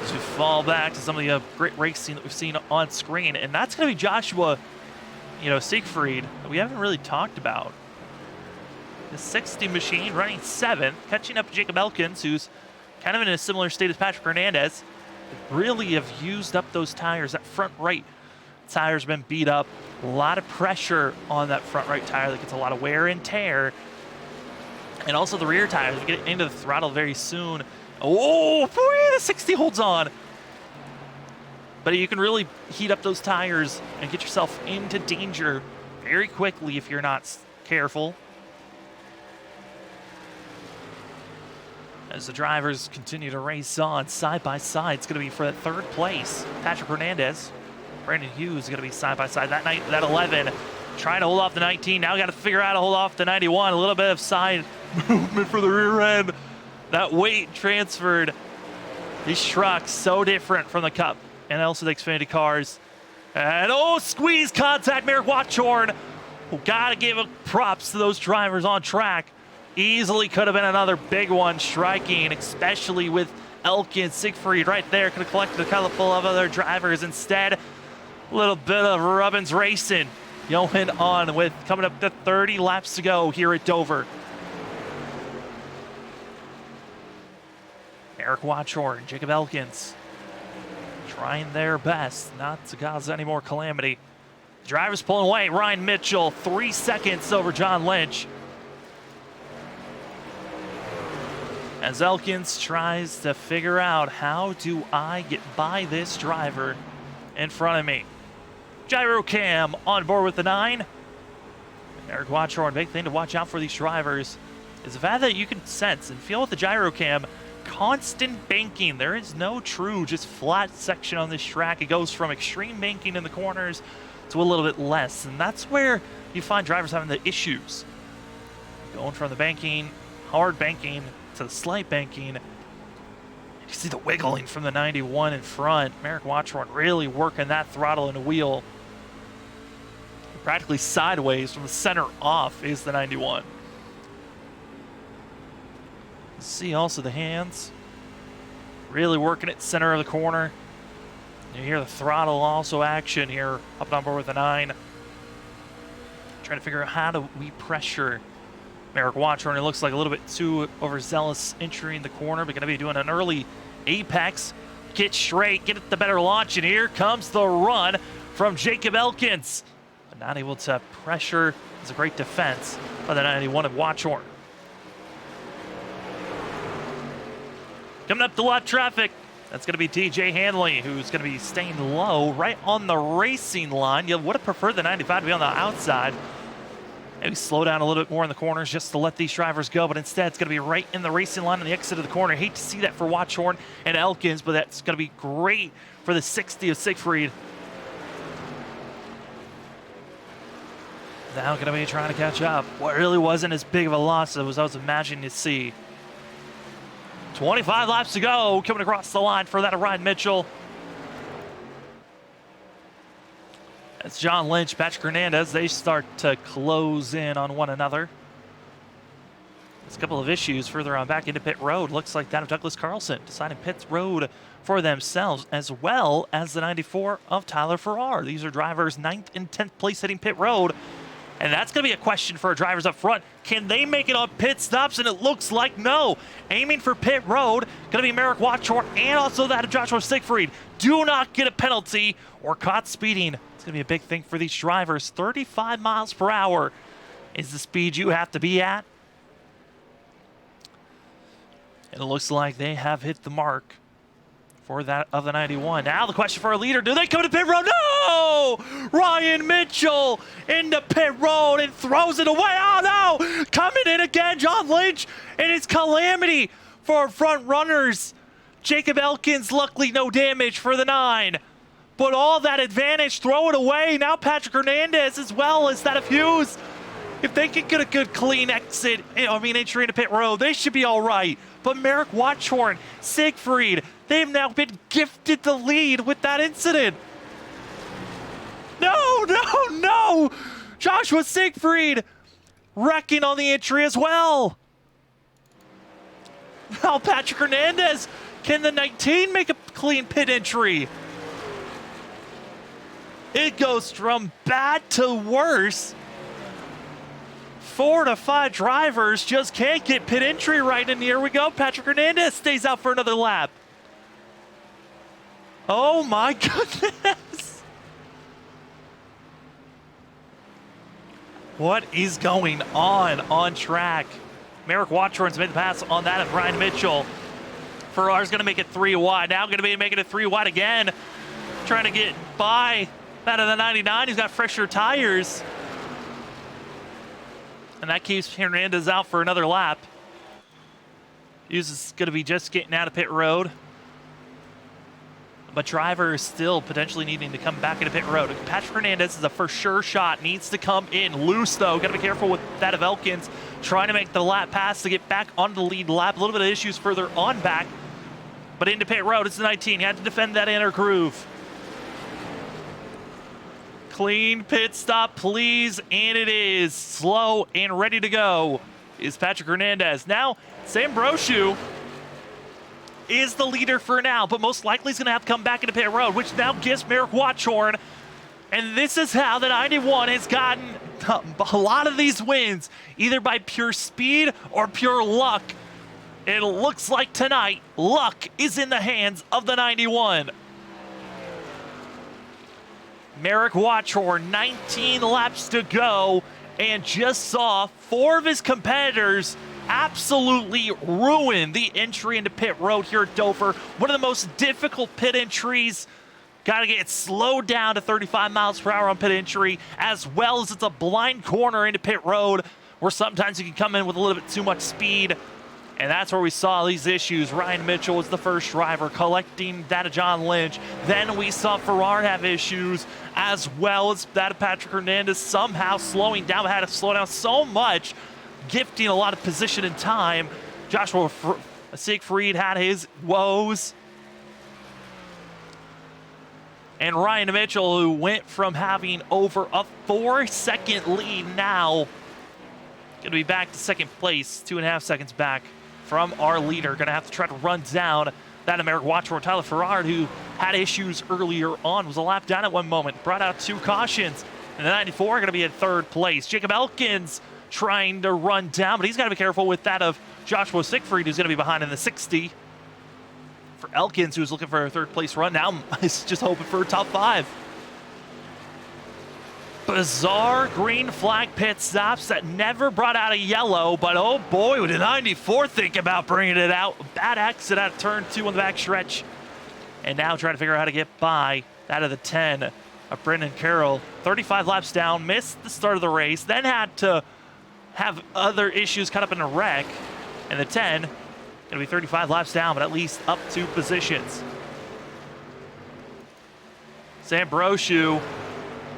As we fall back to some of the great racing that we've seen on screen, and that's going to be Joshua, Siegfried, that we haven't really talked about. The 60 machine running 7th, catching up to Jacob Elkins, who's kind of in a similar state as Patrick Hernandez. Really have used up those tires. That front right tire's been beat up. A lot of pressure on that front right tire that gets a lot of wear and tear. And also the rear tires. We get into the throttle very soon. Oh, boy, the 60 holds on. But you can really heat up those tires and get yourself into danger very quickly if you're not careful. As the drivers continue to race on side by side, it's going to be for that 3rd place. Patrick Hernandez, Brandon Hughes is going to be side by side. That 11 trying to hold off the 19. Now got to figure out how to hold off the 91. A little bit of side movement for the rear end. That weight transferred. These trucks so different from the Cup and also the Xfinity cars. And squeeze contact, Merrick Watchorn. Got to give props to those drivers on track. Easily could have been another big one striking, especially with Elkins, Siegfried right there. Could have collected a couple of other drivers. Instead, a little bit of Rubbins racing going on with coming up to 30 laps to go here at Dover. Merrick Watchorn, Jacob Elkins trying their best not to cause any more calamity. Drivers pulling away. Ryan Mitchell, 3 seconds over John Lynch. As Elkins tries to figure out, how do I get by this driver in front of me? Gyro cam on board with the 9. Merrick Watchorn, big thing to watch out for these drivers is the fact that you can sense and feel with the gyro cam, constant banking. There is no true just flat section on this track. It goes from extreme banking in the corners to a little bit less, and that's where you find drivers having the issues. Going from the banking, hard banking, to the slight banking. You see the wiggling from the 91 in front. Merrick Watchorn really working that throttle and wheel. Practically sideways from the center off is the 91. See also the hands. Really working at center of the corner. You hear the throttle also action here up on board with the 9. Trying to figure out how do we pressure Merrick Watchorn. It looks like a little bit too overzealous entering the corner, but going to be doing an early apex. Get straight, get the better launch, and here comes the run from Jacob Elkins, but not able to pressure. It's a great defense by the 91 of Watchorn. Coming up the left traffic, that's going to be TJ Hanley, who's going to be staying low right on the racing line. You would have preferred the 95 to be on the outside. Maybe slow down a little bit more in the corners just to let these drivers go, but instead it's going to be right in the racing line on the exit of the corner. Hate to see that for Watchorn and Elkins, but that's going to be great for the 60 of Siegfried. Now going to be trying to catch up. What really wasn't as big of a loss as I was imagining to see. 25 laps to go, coming across the line for that of Ryan Mitchell. As John Lynch, Patrick Hernandez, they start to close in on one another. There's a couple of issues further on back into pit road. Looks like that of Douglas Carlson deciding pit road for themselves, as well as the 94 of Tyler Farrar. These are drivers 9th and 10th place hitting pit road. And that's going to be a question for our drivers up front. Can they make it on pit stops? And it looks like no. Aiming for pit road, going to be Merrick Watchorn and also that of Joshua Siegfried. Do not get a penalty or caught speeding. It's going to be a big thing for these drivers. 35 miles per hour is the speed you have to be at. And it looks like they have hit the mark for that of the 91. Now the question for our leader, do they come to pit road? No! Ryan Mitchell into pit road and throws it away. Oh no! Coming in again, John Lynch, and it's calamity for our front runners. Jacob Elkins, luckily no damage for the 9. But all that advantage, throw it away. Now Patrick Hernandez as well as that of Hughes. If they can get a good clean exit, entry into pit road, they should be all right. But Merrick Watchorn, Siegfried, they've now been gifted the lead with that incident. No! Joshua Siegfried wrecking on the entry as well. Now Patrick Hernandez, can the 19 make a clean pit entry? It goes from bad to worse. 4 to 5 drivers just can't get pit entry right, and here we go. Patrick Hernandez stays out for another lap. Oh my goodness. What is going on track? Merrick Watchorn's made the pass on that of Ryan Mitchell. Farrar's going to make it 3 wide. Now going to be making it 3 wide again. Trying to get by that of the 99. He's got fresher tires. And that keeps Hernandez out for another lap. Hughes is going to be just getting out of pit road. But driver is still potentially needing to come back into pit road. Patrick Hernandez is a for sure shot. Needs to come in loose, though. Got to be careful with that of Elkins. Trying to make the lap pass to get back onto the lead lap. A little bit of issues further on back. But into pit road, it's the 19. He had to defend that inner groove. Clean pit stop, please, and it is. Slow and ready to go is Patrick Hernandez. Now, Sam Brochu is the leader for now, but most likely he's going to have to come back into pit road, which now gives Merrick Watchorn. And this is how the 91 has gotten a lot of these wins, either by pure speed or pure luck. It looks like tonight, luck is in the hands of the 91. Merrick Watchorn, 19 laps to go, and just saw 4 of his competitors absolutely ruin the entry into pit road here at Dover. One of the most difficult pit entries. Got to get slowed down to 35 miles per hour on pit entry, as well as it's a blind corner into pit road where sometimes you can come in with a little bit too much speed. And that's where we saw these issues. Ryan Mitchell was the first driver collecting that of John Lynch. Then we saw Farrar have issues, as well as that of Patrick Hernandez somehow slowing down. Had to slow down so much, gifting a lot of position and time. Joshua Siegfried had his woes. And Ryan Mitchell, who went from having over a 4-second lead, now going to be back to second place, 2.5 seconds back from our leader. Going to have to try to run down that of Merrick Watchorn. Tyler Farrar, who had issues earlier on, was a lap down at one moment, brought out 2 cautions. And the 94 going to be in third place. Jacob Elkins trying to run down, but he's got to be careful with that of Joshua Siegfried, who's going to be behind in the 60. For Elkins, who's looking for a third place run, now is just hoping for a top 5. bizarre green flag pit stops that never brought out a yellow, but oh boy, would a 94 think about bringing it out. Bad exit out of turn 2 on the back stretch. And now trying to figure out how to get by that of the 10 of Brendan Carroll. 35 laps down, missed the start of the race, then had to have other issues cut up in a wreck. And the 10, going to be 35 laps down, but at least up 2 positions. Sambrosiu,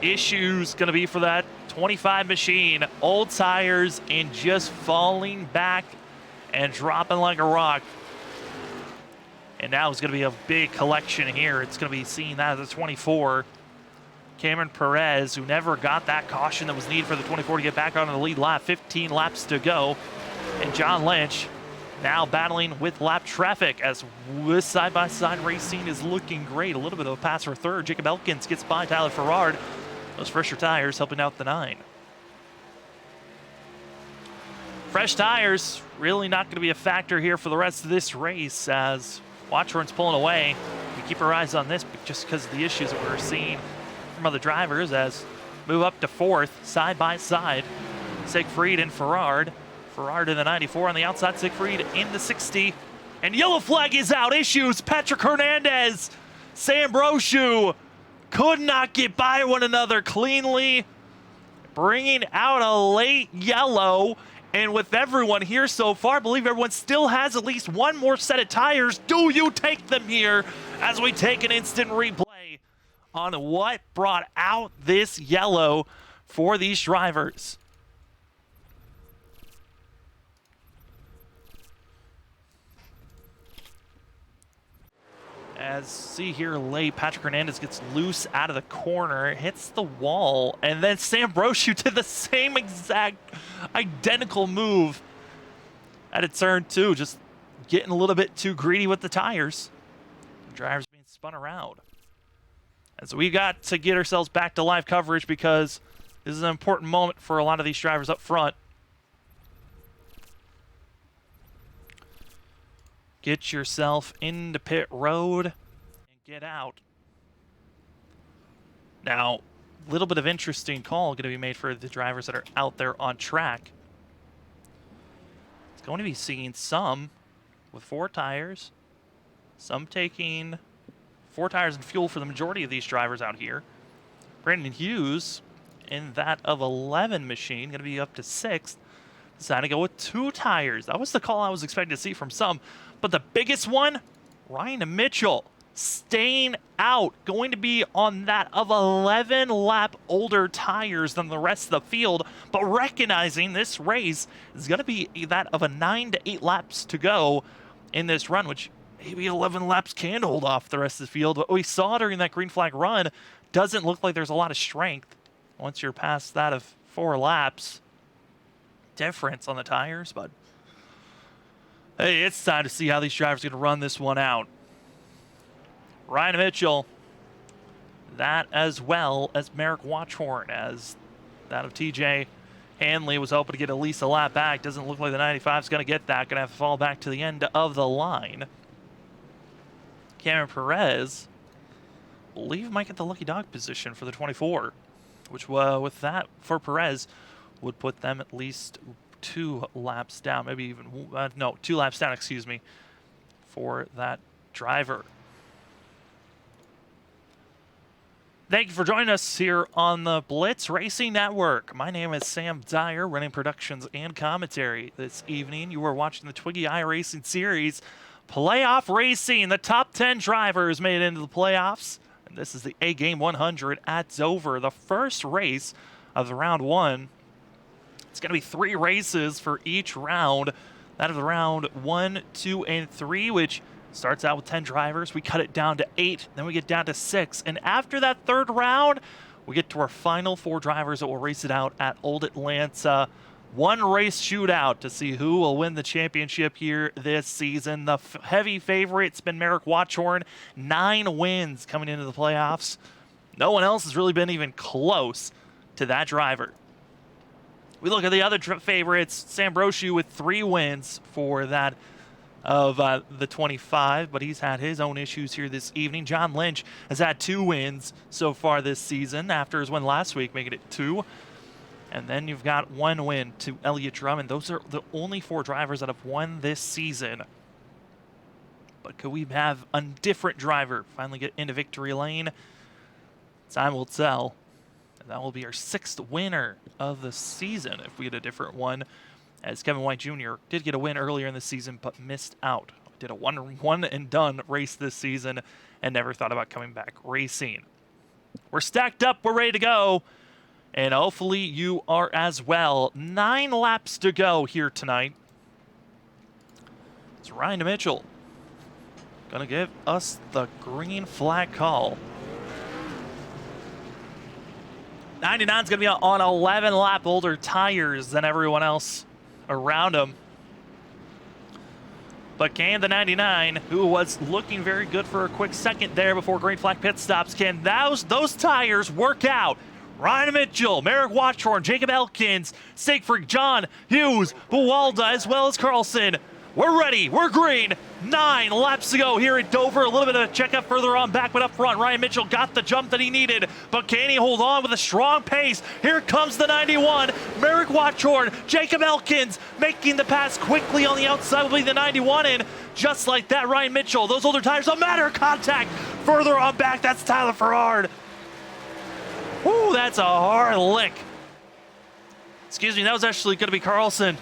issues going to be for that 25 machine. Old tires and just falling back and dropping like a rock. And now it's going to be a big collection here. It's going to be seen that as the 24. Cameron Perez, who never got that caution that was needed for the 24 to get back on the lead lap. 15 laps to go. And John Lynch now battling with lap traffic as this side-by-side racing is looking great. A little bit of a pass for third. Jacob Elkins gets by Tyler Farrard. Those fresher tires helping out the 9. Fresh tires really not going to be a factor here for the rest of this race as Watchorn's pulling away. We keep our eyes on this just because of the issues that we're seeing from other drivers as move up to 4th, side by side. Siegfried and Farrard. Farrard in the 94 on the outside, Siegfried in the 60. And yellow flag is out. Issues. Patrick Hernandez, Sambrosiu could not get by one another cleanly, bringing out a late yellow. And with everyone here so far, I believe everyone still has at least one more set of tires. Do you take them here as we take an instant replay on what brought out this yellow for these drivers? As see here late, Patrick Hernandez gets loose out of the corner, hits the wall, and then Sambrosiu did the same exact identical move at turn 2, just getting a little bit too greedy with the tires. The drivers being spun around. And so we got to get ourselves back to live coverage because this is an important moment for a lot of these drivers up front. Get yourself into pit road and get out. Now, a little bit of interesting call going to be made for the drivers that are out there on track. It's going to be seeing some with 4 tires, some taking 4 tires and fuel for the majority of these drivers out here. Brandon Hughes in that of 11 machine, going to be up to 6th. Decided to go with 2 tires. That was the call I was expecting to see from some. But the biggest one, Ryan Mitchell staying out, going to be on that of 11 lap older tires than the rest of the field, but recognizing this race is going to be that of a 9 to 8 laps to go in this run, which maybe 11 laps can hold off the rest of the field. But we saw during that green flag run, doesn't look like there's a lot of strength once you're past that of 4 laps difference on the tires, but hey, it's time to see how these drivers are going to run this one out. Ryan Mitchell, that as well as Merrick Watchorn, as that of TJ Hanley was hoping to get at least a lap back. Doesn't look like the 95 is going to get that. Going to have to fall back to the end of the line. Cameron Perez, I believe, might get the lucky dog position for the 24, which with that for Perez would put them at least 2 laps down, maybe even, no, 2 laps down, excuse me, for that driver. Thank you for joining us here on the Blitz Racing Network. My name is Sam Dyer, running productions and commentary this evening. You are watching the Twigi iRacing Series Playoff Racing. The top 10 drivers made it into the playoffs, and this is the A-Game 100 at Dover, the first race of the round 1. It's going to be 3 races for each round. That is the round 1, 2, and 3, which starts out with 10 drivers. We cut it down to 8, then we get down to 6. And after that 3rd round, we get to our final 4 drivers that will race it out at Old Atlanta. 1 race shootout to see who will win the championship here this season. The heavy favorite's been Merrick Watchorn. 9 wins coming into the playoffs. No one else has really been even close to that driver. We look at the other favorites. Sambrosiu with 3 wins for that of the 25, but he's had his own issues here this evening. John Lynch has had 2 wins so far this season after his win last week, making it 2. And then you've got 1 win to Elliott Drummond. Those are the only 4 drivers that have won this season. But could we have a different driver finally get into victory lane? Time will tell. And that will be our 6th winner of the season if we get a different one, as Kevin White Jr. did get a win earlier in the season but missed out. Did a one and done race this season and never thought about coming back racing. We're stacked up. We're ready to go. And hopefully you are as well. 9 laps to go here tonight. It's Ryan Mitchell going to give us the green flag call. 99 is going to be on 11 lap older tires than everyone else around him. But can the 99, who was looking very good for a quick second there before green flag pit stops, can those tires work out? Ryan Mitchell, Merrick Watchorn, Jacob Elkins, Siegfried, John Hughes, Buwalda, as well as Carlson. We're ready. We're green. 9 laps to go here at Dover. A little bit of a checkup further on back, but up front, Ryan Mitchell got the jump that he needed. But can he hold on with a strong pace? Here comes the 91. Merrick Watchorn, Jacob Elkins making the pass quickly on the outside will be the 91. And just like that, Ryan Mitchell, those older tires don't matter. Contact further on back. That's Tyler Farrard. Woo, that's a hard lick. Excuse me, that was actually going to be Carlson.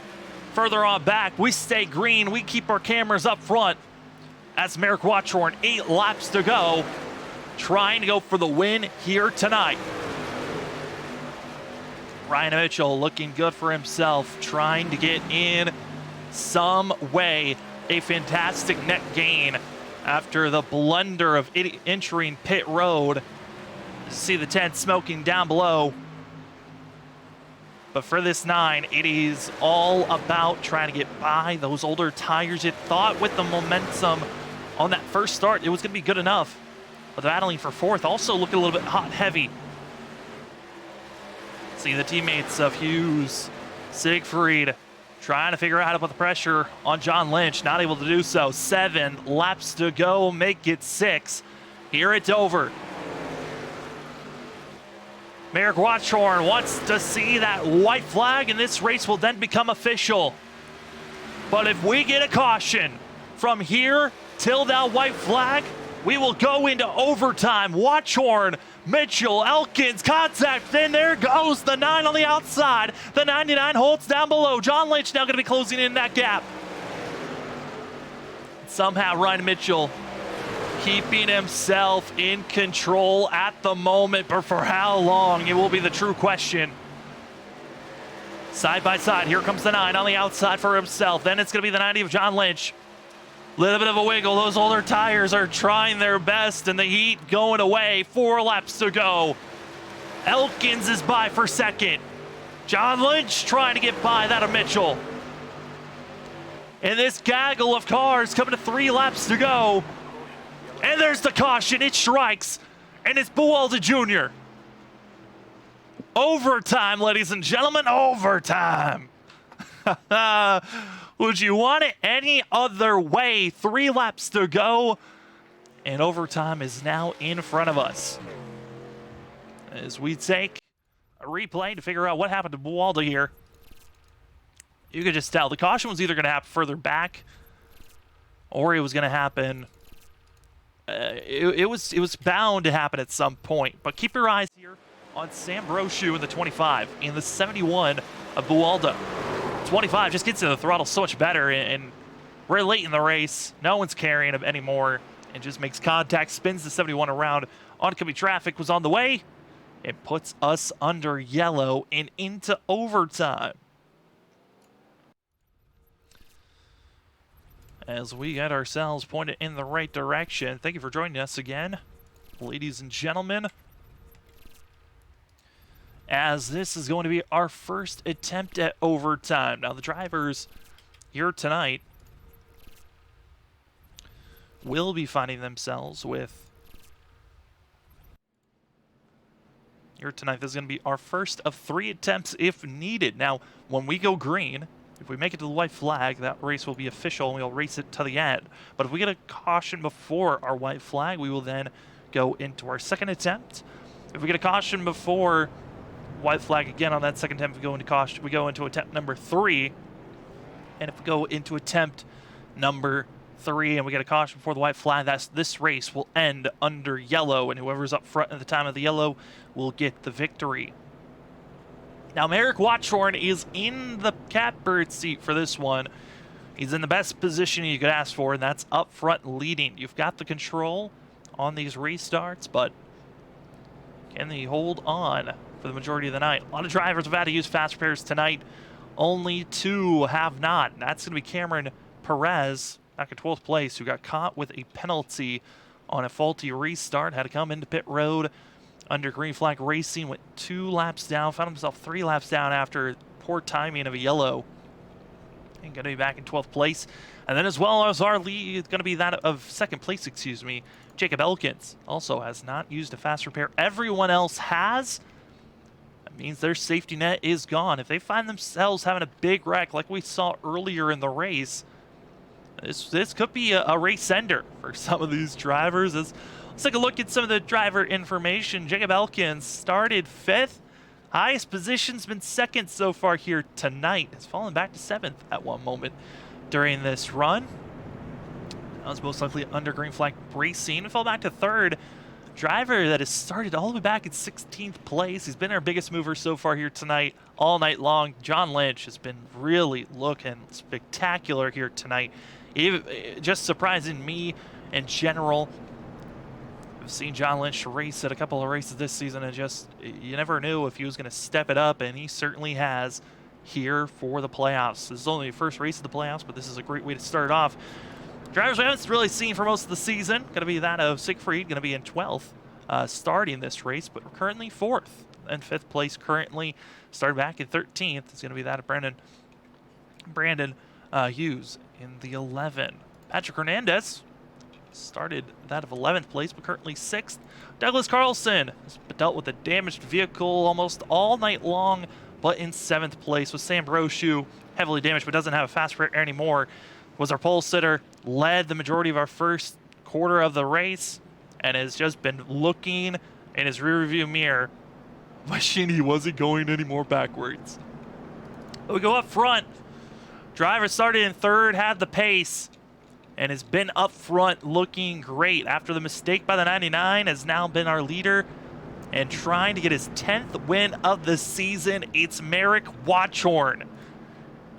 Further on back, we stay green. We keep our cameras up front. That's Merrick Watchorn, 8 laps to go. Trying to go for the win here tonight. Ryan Mitchell looking good for himself. Trying to get in some way a fantastic net gain after the blunder of entering pit road. See the tent smoking down below. But for this 9, it is all about trying to get by those older tires. You thought with the momentum on that first start, it was going to be good enough. But battling for 4th, also looking a little bit hot heavy. See the teammates of Hughes, Siegfried, trying to figure out how to put the pressure on John Lynch. Not able to do so. 7 laps to go, make it 6. Here at Dover. Merrick Watchorn wants to see that white flag, and this race will then become official. But if we get a caution from here till that white flag, we will go into overtime. Watchorn, Mitchell, Elkins, contact, and there goes the 9 on the outside. The 99 holds down below. John Lynch now going to be closing in that gap. Somehow Ryan Mitchell keeping himself in control at the moment, but for how long? It will be the true question. Side by side, here comes the 9 on the outside for himself. Then it's going to be the 90 of John Lynch. Little bit of a wiggle. Those older tires are trying their best, and the heat going away. 4 laps to go. Elkins is by for 2nd. John Lynch trying to get by that of Mitchell. And this gaggle of cars coming to 3 laps to go. And there's the caution. It strikes. And it's Buwalda Jr. Overtime, ladies and gentlemen. Overtime. Would you want it any other way? 3 laps to go. And overtime is now in front of us. As we take a replay to figure out what happened to Buwalda here. You could just tell the caution was either going to happen further back, or it was going to happen. It was bound to happen at some point. But keep your eyes here on Sam Brochu in the 25, in the 71 of Buwalda. 25 just gets to the throttle so much better, and we're late in the race. No one's carrying him anymore, and just makes contact, spins the 71 around. Oncoming traffic was on the way. It puts us under yellow and into overtime. As we get ourselves pointed in the right direction. Thank you for joining us again, ladies and gentlemen. As this is going to be our first attempt at overtime. Now, the drivers here tonight will be finding themselves with... Here tonight, this is going to be our first of 3 attempts if needed. Now, when we go green, If we make it to the white flag, that race will be official and we'll race it to the end. But if we get a caution before our white flag, we will then go into our second attempt. If we get a caution before white flag again on that second attempt, we go into caution. We go into attempt number 3. And if we go into attempt number 3 and we get a caution before the white flag, this race will end under yellow, and whoever's up front at the time of the yellow will get the victory. Now, Merrick Watchorn is in the catbird seat for this one. He's in the best position you could ask for, and that's up front leading. You've got the control on these restarts, but can they hold on for the majority of the night? A lot of drivers have had to use fast repairs tonight. Only 2 have not. And that's going to be Cameron Perez, back in 12th place, who got caught with a penalty on a faulty restart. Had to come into pit road under green flag racing, went 2 laps down, found himself 3 laps down after poor timing of a yellow. And going to be back in 12th place. And then as well as our lead, it's going to be that of 2nd place, excuse me. Jacob Elkins also has not used a fast repair. Everyone else has. That means their safety net is gone. If they find themselves having a big wreck like we saw earlier in the race, this could be a race ender for some of these drivers. Let's take a look at some of the driver information. Jacob Elkins started 5th. Highest position's been 2nd so far here tonight. Has fallen back to 7th at one moment during this run. That was most likely under green flag racing. Fell back to 3rd. Driver that has started all the way back in 16th place. He's been our biggest mover so far here tonight, all night long. John Lynch has been really looking spectacular here tonight. Just surprising me in general. I've seen John Lynch race at a couple of races this season, and just, you never knew if he was going to step it up, and he certainly has here for the playoffs. This is only the first race of the playoffs, but this is a great way to start off. Drivers we haven't really seen for most of the season, going to be that of Siegfried, going to be in 12th starting this race, but we're currently 4th and 5th place currently. Started back in 13th. It's going to be that of Brandon Hughes in the 11. Patrick Hernandez started that of 11th place, but currently 6th. Douglas Carlson has dealt with a damaged vehicle almost all night long, but in 7th place. With Sam Brochu, heavily damaged, but doesn't have a fast repair anymore. Was our pole sitter, led the majority of our first quarter of the race, and has just been looking in his rearview mirror, wishing he wasn't going any more backwards. We go up front. Driver started in 3rd, had the pace, and has been up front looking great. After the mistake by the 99, has now been our leader and trying to get his 10th win of the season. It's Merrick Watchorn.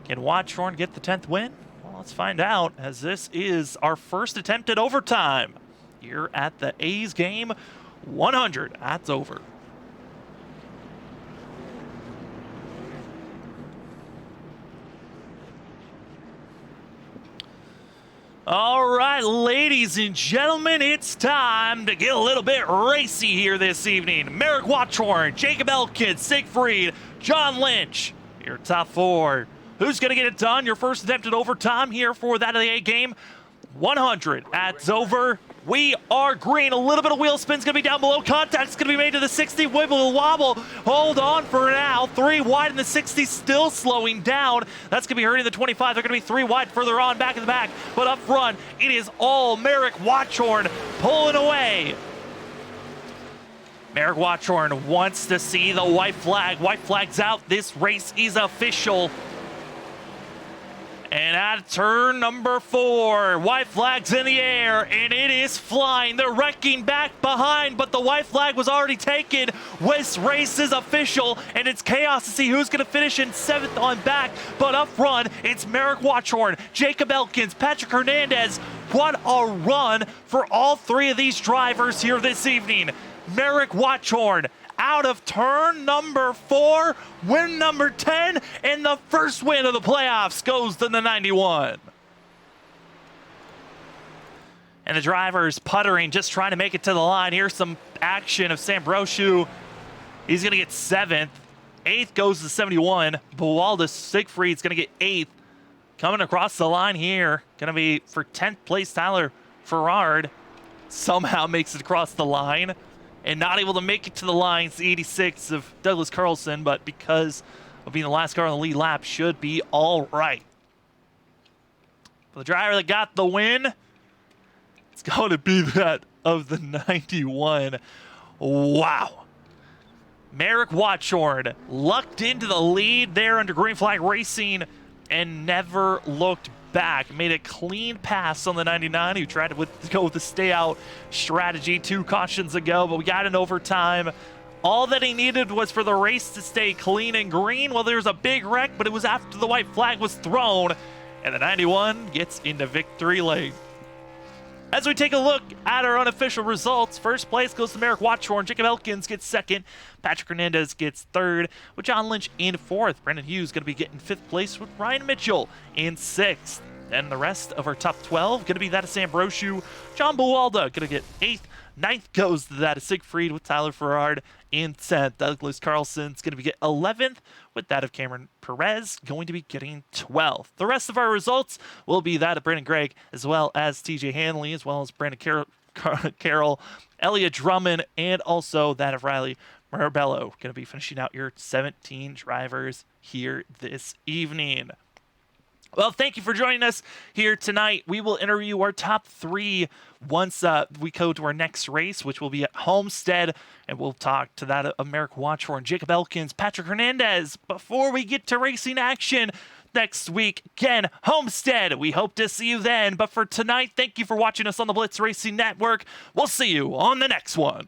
Can Watchorn get the 10th win? Well, let's find out, as this is our first attempt at overtime here at the A's game 100 at Dover. All right, ladies and gentlemen, it's time to get a little bit racy here this evening. Merrick Watchorn, Jacob Elkins, Siegfried, John Lynch, your top 4. Who's going to get it done? Your first attempt at overtime here for that of the A game 100 at Dover. We are green. A little bit of wheel spin's going to be down below. Contact's going to be made to the 60. Wibble wobble. Hold on for now. 3 wide in the 60, still slowing down. That's going to be hurting the 25. They're going to be 3 wide further on, back in the back. But up front, it is all Merrick Watchorn pulling away. Merrick Watchorn wants to see the white flag. White flag's out. This race is official. And at turn number 4, white flag's in the air, and it is flying. They're wrecking back behind, but the white flag was already taken. This race is official, and it's chaos to see who's going to finish in 7th on back. But up front, it's Merrick Watchorn, Jacob Elkins, Patrick Hernandez. What a run for all 3 of these drivers here this evening. Merrick Watchorn out of turn number 4, win number 10, and the first win of the playoffs goes to the 91. And the driver's puttering, just trying to make it to the line. Here's some action of Sam Brochu. He's going to get 7th. 8th goes to 71. Buwalda Siegfried's going to get 8th. Coming across the line here, going to be for 10th place, Tyler Farrard. Somehow makes it across the line. And not able to make it to the lines, the 86 of Douglas Carlson, but because of being the last car on the lead lap should be all right. For the driver that got the win, it's going to be that of the 91. Wow. Merrick Watchorn lucked into the lead there under Green Flag Racing and never looked back. Made a clean pass on the 99, who tried to go with the stay out strategy 2 cautions ago, but we got in overtime. All that he needed was for the race to stay clean and green. Well, there was a big wreck, but it was after the white flag was thrown, and the 91 gets into victory lane. As we take a look at our unofficial results, first place goes to Merrick Watchorn. Jacob Elkins gets second. Patrick Hernandez gets third, with John Lynch in fourth. Brendan Hughes going to be getting fifth place, with Ryan Mitchell in sixth. Then the rest of our top 12 going to be that of Sam Brochu. John Buwalda going to get eighth. Ninth goes to that of Siegfried, with Tyler Farrard in 10th. Douglas Carlson's going to be get 11th, with that of Cameron Perez going to be getting 12th. The rest of our results will be that of Brandon Gregg, as well as TJ Hanley, as well as Brandon Carroll, Elliot Drummond, and also that of Riley Marabello. Going to be finishing out your 17 drivers here this evening. Well, thank you for joining us here tonight. We will interview our top 3 once we go to our next race, which will be at Homestead, and we'll talk to that of Merrick Watchorn, Jacob Elkins, Patrick Hernandez, before we get to racing action next week. Again, Homestead. We hope to see you then. But for tonight, thank you for watching us on the Blitz Racing Network. We'll see you on the next one.